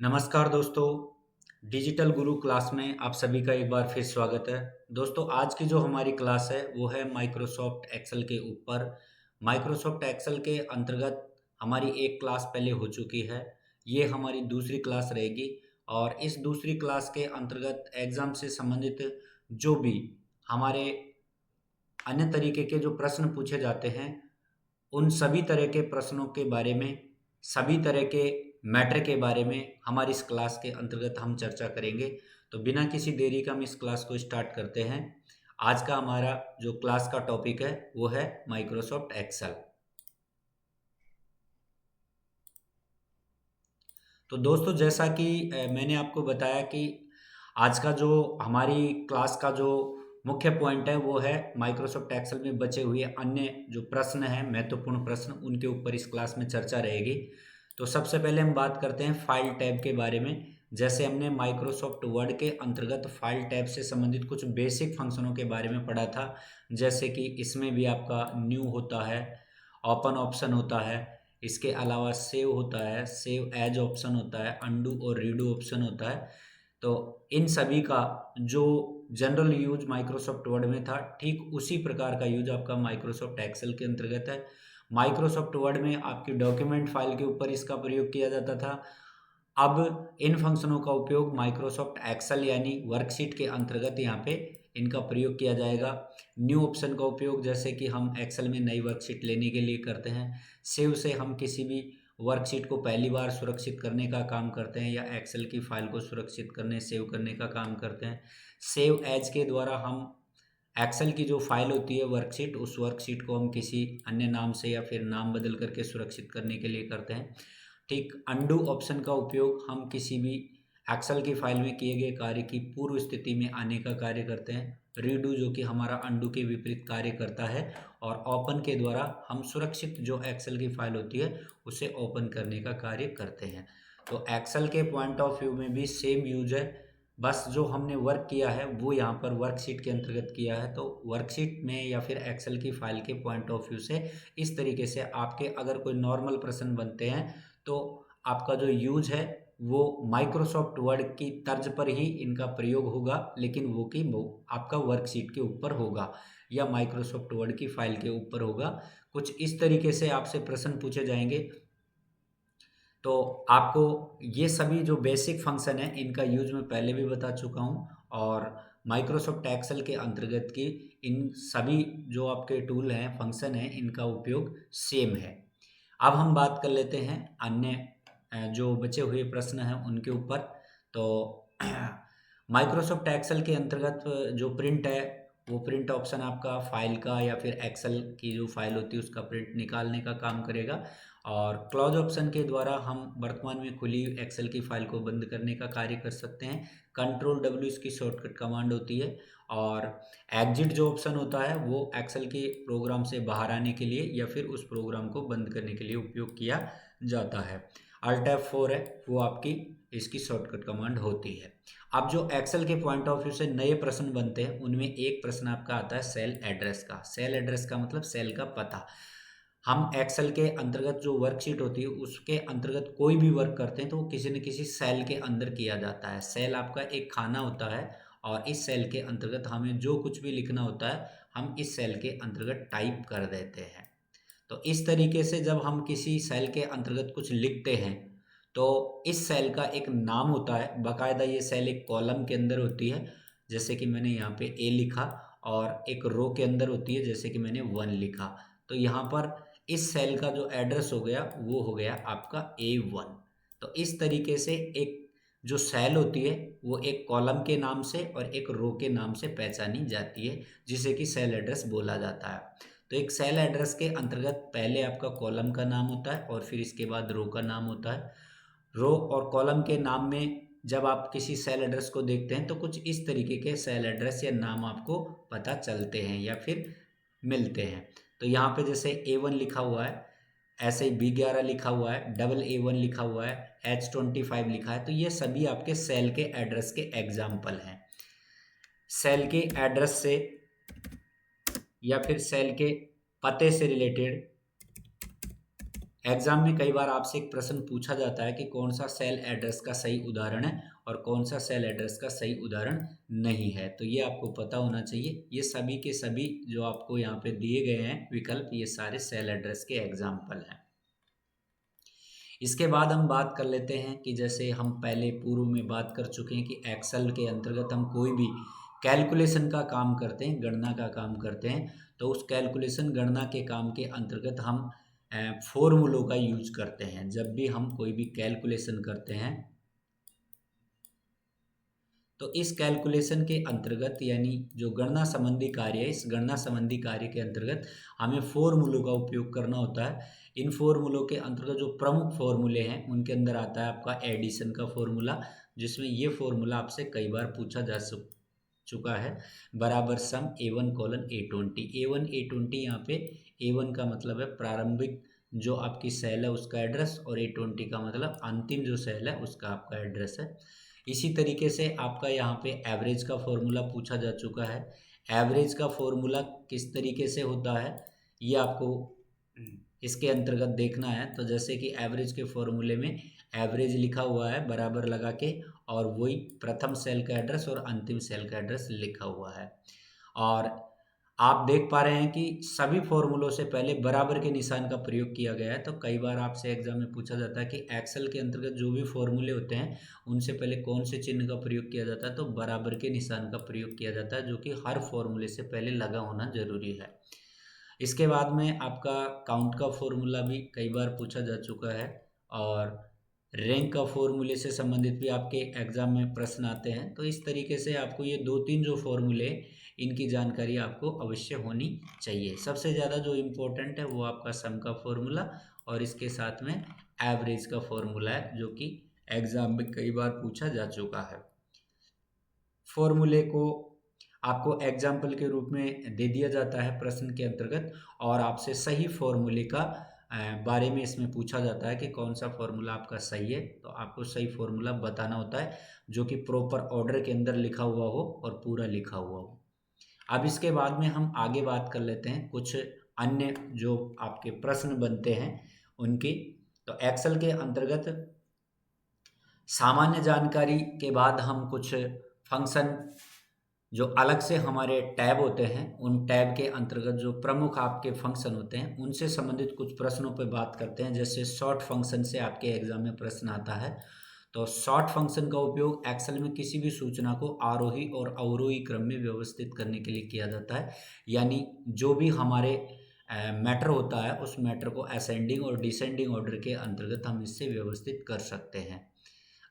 नमस्कार दोस्तों, डिजिटल गुरु क्लास में आप सभी का एक बार फिर स्वागत है। दोस्तों आज की जो हमारी क्लास है वो है माइक्रोसॉफ्ट एक्सेल के ऊपर। माइक्रोसॉफ्ट एक्सेल के अंतर्गत हमारी एक क्लास पहले हो चुकी है। ये हमारी दूसरी क्लास रहेगी और इस दूसरी क्लास के अंतर्गत एग्ज़ाम से संबंधित जो भी हमारे अन्य तरीके के जो प्रश्न पूछे जाते हैं, उन सभी तरह के प्रश्नों के बारे में, सभी तरह के मैटर के बारे में हमारी इस क्लास के अंतर्गत हम चर्चा करेंगे। तो बिना किसी देरी के हम इस क्लास को स्टार्ट करते हैं। आज का हमारा जो क्लास का टॉपिक है वो है माइक्रोसॉफ्ट एक्सेल। तो दोस्तों जैसा कि मैंने आपको बताया कि आज का जो हमारी क्लास का जो मुख्य पॉइंट है वो है माइक्रोसॉफ्ट एक्सेल में बचे हुए अन्य जो प्रश्न हैं, महत्वपूर्ण प्रश्न, उनके ऊपर इस क्लास में चर्चा रहेगी। तो सबसे पहले हम बात करते हैं फाइल टैब के बारे में। जैसे हमने माइक्रोसॉफ्ट वर्ड के अंतर्गत फाइल टैब से संबंधित कुछ बेसिक फंक्शनों के बारे में पढ़ा था। जैसे कि इसमें भी आपका न्यू होता है, ओपन ऑप्शन होता है, इसके अलावा सेव होता है, सेव एज ऑप्शन होता है, अंडू और रीडू ऑप्शन होता है। तो इन सभी का जो जनरल यूज माइक्रोसॉफ्ट वर्ड में था, ठीक उसी प्रकार का यूज आपका माइक्रोसॉफ्ट एक्सेल के अंतर्गत है। माइक्रोसॉफ्ट वर्ड में आपकी डॉक्यूमेंट फाइल के ऊपर इसका प्रयोग किया जाता था। अब इन फंक्शनों का उपयोग माइक्रोसॉफ्ट एक्सेल यानी वर्कशीट के अंतर्गत यहाँ पे इनका प्रयोग किया जाएगा। न्यू ऑप्शन का उपयोग जैसे कि हम एक्सेल में नई वर्कशीट लेने के लिए करते हैं। सेव से हम किसी भी वर्कशीट को पहली बार सुरक्षित करने का काम करते हैं या एक्सेल की फाइल को सुरक्षित करने, सेव करने का काम करते हैं। सेव एज के द्वारा हम एक्सेल की जो फाइल होती है वर्कशीट, उस वर्कशीट को हम किसी अन्य नाम से या फिर नाम बदल करके सुरक्षित करने के लिए करते हैं। ठीक अंडू ऑप्शन का उपयोग हम किसी भी एक्सेल की फाइल में किए गए कार्य की पूर्व स्थिति में आने का कार्य करते हैं। रीडू जो कि हमारा अंडू के विपरीत कार्य करता है। और ओपन के द्वारा हम सुरक्षित जो एक्सेल की फाइल होती है उसे ओपन करने का कार्य करते हैं। तो एक्सेल के पॉइंट ऑफ व्यू में भी सेम यूज है, बस जो हमने वर्क किया है वो यहाँ पर वर्कशीट के अंतर्गत किया है। तो वर्कशीट में या फिर एक्सेल की फाइल के पॉइंट ऑफ व्यू से इस तरीके से आपके अगर कोई नॉर्मल प्रश्न बनते हैं तो आपका जो यूज है वो माइक्रोसॉफ्ट वर्ड की तर्ज पर ही इनका प्रयोग होगा, लेकिन वो आपका वर्कशीट के ऊपर होगा या माइक्रोसॉफ्ट वर्ड की फाइल के ऊपर होगा। कुछ इस तरीके से आपसे प्रश्न पूछे जाएंगे। तो आपको ये सभी जो बेसिक फंक्शन है इनका यूज मैं पहले भी बता चुका हूँ। और माइक्रोसॉफ्ट एक्सेल के अंतर्गत की इन सभी जो आपके टूल हैं, फंक्शन हैं, इनका उपयोग सेम है। अब हम बात कर लेते हैं अन्य जो बचे हुए प्रश्न हैं उनके ऊपर। तो माइक्रोसॉफ्ट एक्सेल के अंतर्गत जो प्रिंट है वो प्रिंट ऑप्शन आपका फाइल का या फिर एक्सेल की जो फाइल होती है उसका प्रिंट निकालने का काम करेगा। और क्लोज ऑप्शन के द्वारा हम वर्तमान में खुली एक्सेल की फाइल को बंद करने का कार्य कर सकते हैं। कंट्रोल डब्ल्यू इसकी शॉर्टकट कमांड होती है। और एग्जिट जो ऑप्शन होता है वो एक्सेल के प्रोग्राम से बाहर आने के लिए या फिर उस प्रोग्राम को बंद करने के लिए उपयोग किया जाता है। अल्ट F4 है वो आपकी इसकी शॉर्टकट कमांड होती है। अब जो एक्सेल के पॉइंट ऑफ व्यू से नए प्रश्न बनते हैं उनमें एक प्रश्न आपका आता है सेल एड्रेस का। सेल एड्रेस का मतलब सेल का पता। हम एक्सेल के अंतर्गत जो वर्कशीट होती है उसके अंतर्गत कोई भी वर्क करते हैं तो वो किसी न किसी सेल के अंदर किया जाता है। सेल आपका एक खाना होता है और इस सेल के अंतर्गत हमें जो कुछ भी लिखना होता है हम इस सेल के अंतर्गत टाइप कर देते हैं। तो इस तरीके से जब हम किसी सेल के अंतर्गत कुछ लिखते हैं तो इस सेल का एक नाम होता है। बाकायदा ये सेल एक कॉलम के अंदर होती है, जैसे कि मैंने यहाँ पे ए लिखा, और एक रो के अंदर होती है जैसे कि मैंने 1 लिखा। तो यहाँ पर इस सेल का जो एड्रेस हो गया वो हो गया आपका A1। तो इस तरीके से एक जो सेल होती है वो एक कॉलम के नाम से और एक रो के नाम से पहचानी जाती है, जिसे कि सेल एड्रेस बोला जाता है। तो एक सेल एड्रेस के अंतर्गत पहले आपका कॉलम का नाम होता है और फिर इसके बाद रो का नाम होता है। रो और कॉलम के नाम में जब आप किसी सेल एड्रेस को देखते हैं तो कुछ इस तरीके के सेल एड्रेस या नाम आपको पता चलते हैं या फिर मिलते हैं। तो यहाँ पे जैसे A1 लिखा हुआ है, ऐसे ही B11 लिखा हुआ है, डबल A1 लिखा हुआ है, H25 लिखा है, तो ये सभी आपके सेल के एड्रेस के एग्जाम्पल हैं। सेल के एड्रेस से या फिर सेल के पते से रिलेटेड एग्जाम में कई बार आपसे एक प्रश्न पूछा जाता है कि कौन सा सेल एड्रेस का सही उदाहरण है और कौन सा सेल एड्रेस का सही उदाहरण नहीं है। तो ये आपको पता होना चाहिए। ये सभी के सभी जो आपको यहाँ पे दिए गए हैं विकल्प, ये सारे सेल एड्रेस के एग्जाम्पल हैं। इसके बाद हम बात कर लेते हैं कि जैसे हम पहले पूर्व में बात कर चुके हैं कि एक्सेल के अंतर्गत हम कोई भी कैलकुलेशन का काम करते हैं, गणना का काम करते हैं, तो उस कैलकुलेशन गणना के काम के अंतर्गत हम फॉर्मूलों का यूज करते हैं। जब भी हम कोई भी कैलकुलेशन करते हैं तो इस कैलकुलेशन के अंतर्गत यानी जो गणना संबंधी कार्य है, इस गणना संबंधी कार्य के अंतर्गत हमें फॉर्मूलों का उपयोग करना होता है। इन फॉर्मूलों के अंतर्गत जो प्रमुख फॉर्मूले हैं उनके अंदर आता है आपका एडिशन का फॉर्मूला, जिसमें ये फॉर्मूला आपसे कई बार पूछा जा चुका है, बराबर सम A1 colon A20। A1 A20 यहाँ पे A1 का मतलब है प्रारंभिक जो आपकी सेल है उसका एड्रेस, और A20 का मतलब अंतिम जो सेल है उसका आपका एड्रेस है। इसी तरीके से आपका यहाँ पे एवरेज का फॉर्मूला पूछा जा चुका है। एवरेज का फॉर्मूला किस तरीके से होता है ये आपको इसके अंतर्गत देखना है। तो जैसे कि एवरेज के फॉर्मूले में एवरेज लिखा हुआ है बराबर लगा के, और वही प्रथम सेल का एड्रेस और अंतिम सेल का एड्रेस लिखा हुआ है। और आप देख पा रहे हैं कि सभी फॉर्मूलों से पहले बराबर के निशान का प्रयोग किया गया है। तो कई बार आपसे एग्जाम में पूछा जाता है कि एक्सेल के अंतर्गत जो भी फॉर्मूले होते हैं उनसे पहले कौन से चिन्ह का प्रयोग किया जाता है, तो बराबर के निशान का प्रयोग किया जाता है, जो कि हर फॉर्मूले से पहले लगा होना जरूरी है। इसके बाद में आपका काउंट का फॉर्मूला भी कई बार पूछा जा चुका है, और रैंक का फॉर्मूले से संबंधित भी आपके एग्जाम में प्रश्न आते हैं। तो इस तरीके से आपको ये 2-3 जो फॉर्मूले इनकी जानकारी आपको अवश्य होनी चाहिए। सबसे ज़्यादा जो इम्पोर्टेंट है वो आपका सम का फॉर्मूला और इसके साथ में एवरेज का फॉर्मूला है, जो कि एग्जाम में कई बार पूछा जा चुका है। फॉर्मूले को आपको एग्जाम्पल के रूप में दे दिया जाता है प्रश्न के अंतर्गत, और आपसे सही फॉर्मूले का बारे में इसमें पूछा जाता है कि कौन सा फॉर्मूला आपका सही है। तो आपको सही फॉर्मूला बताना होता है जो कि प्रॉपर ऑर्डर के अंदर लिखा हुआ हो और पूरा लिखा हुआ हो। अब इसके बाद में हम आगे बात कर लेते हैं कुछ अन्य जो आपके प्रश्न बनते हैं उनकी। तो एक्सेल के अंतर्गत सामान्य जानकारी के बाद हम कुछ फंक्शन जो अलग से हमारे टैब होते हैं, उन टैब के अंतर्गत जो प्रमुख आपके फंक्शन होते हैं उनसे संबंधित कुछ प्रश्नों पर बात करते हैं। जैसे शॉर्ट फंक्शन से आपके एग्जाम में प्रश्न आता है। तो शॉर्ट फंक्शन का उपयोग एक्सेल में किसी भी सूचना को आरोही और अवरोही क्रम में व्यवस्थित करने के लिए किया जाता है। यानी जो भी हमारे मैटर होता है उस मैटर को असेंडिंग और डिसेंडिंग ऑर्डर के अंतर्गत हम इससे व्यवस्थित कर सकते हैं।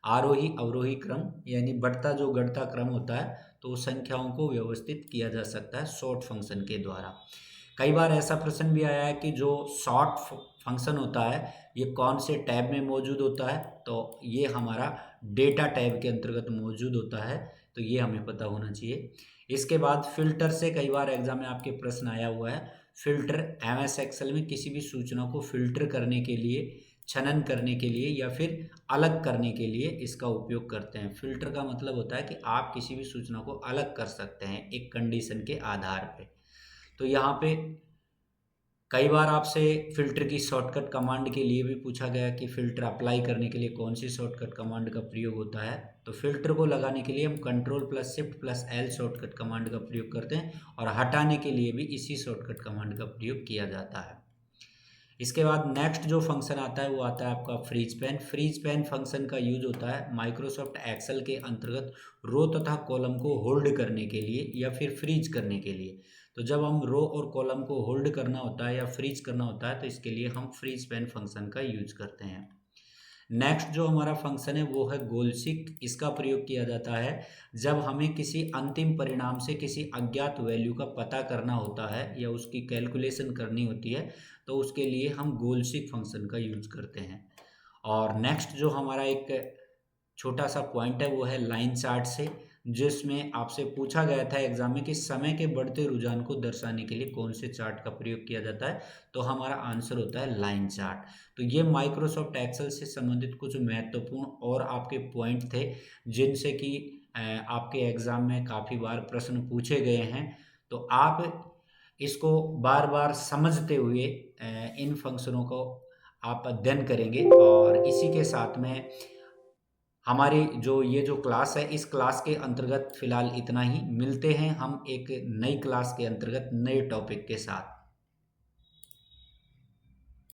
आरोही अवरोही क्रम यानी बढ़ता जो घटता क्रम होता है, तो संख्याओं को व्यवस्थित किया जा सकता है शॉर्ट फंक्शन के द्वारा। कई बार ऐसा प्रश्न भी आया है कि जो शॉर्ट फंक्शन होता है ये कौन से टैब में मौजूद होता है, तो ये हमारा डेटा टैब के अंतर्गत मौजूद होता है। तो ये हमें पता होना चाहिए। इसके बाद फिल्टर से कई बार एग्जाम में आपके प्रश्न आया हुआ है। फिल्टर एमएस एक्सेल में किसी भी सूचना को फिल्टर करने के लिए, छनन करने के लिए या फिर अलग करने के लिए इसका उपयोग करते हैं। फिल्टर का मतलब होता है कि आप किसी भी सूचना को अलग कर सकते हैं एक कंडीशन के आधार पे। तो यहाँ पे कई बार आपसे फिल्टर की शॉर्टकट कमांड के लिए भी पूछा गया कि फिल्टर अप्लाई करने के लिए कौन सी शॉर्टकट कमांड का प्रयोग होता है। तो फिल्टर को लगाने के लिए हम Ctrl+Shift+L शॉर्टकट कमांड का प्रयोग करते हैं, और हटाने के लिए भी इसी शॉर्टकट कमांड का प्रयोग किया जाता है। इसके बाद नेक्स्ट जो फंक्शन आता है वो आता है आपका freeze pane. Freeze pane function का यूज होता है माइक्रोसॉफ्ट एक्सेल के अंतर्गत रो तथा कॉलम को होल्ड करने के लिए या फिर फ्रीज करने के लिए। तो जब हम रो और कॉलम को होल्ड करना होता है या फ्रीज करना होता है तो इसके लिए हम फ्रीज पैन फंक्शन का यूज करते हैं। नेक्स्ट जो हमारा फंक्शन है वो है गोल सीक। इसका प्रयोग किया जाता है जब हमें किसी अंतिम परिणाम से किसी अज्ञात वैल्यू का पता करना होता है या उसकी कैलकुलेशन करनी होती है, तो उसके लिए हम गोल सीक फंक्शन का यूज करते हैं। और नेक्स्ट जो हमारा एक छोटा सा पॉइंट है वो है लाइन चार्ट से, जिसमें आपसे पूछा गया था एग्जाम में कि समय के बढ़ते रुझान को दर्शाने के लिए कौन से चार्ट का प्रयोग किया जाता है, तो हमारा आंसर होता है लाइन चार्ट। तो ये माइक्रोसॉफ्ट एक्सेल से संबंधित कुछ महत्वपूर्ण और आपके पॉइंट थे जिनसे कि आपके एग्जाम में काफ़ी बार प्रश्न पूछे गए हैं। तो आप इसको बार बार समझते हुए इन फंक्शनों को आप अध्ययन करेंगे। और इसी के साथ में हमारी जो ये जो क्लास है, इस क्लास के अंतर्गत फ़िलहाल इतना ही। मिलते हैं हम एक नई क्लास के अंतर्गत नए टॉपिक के साथ।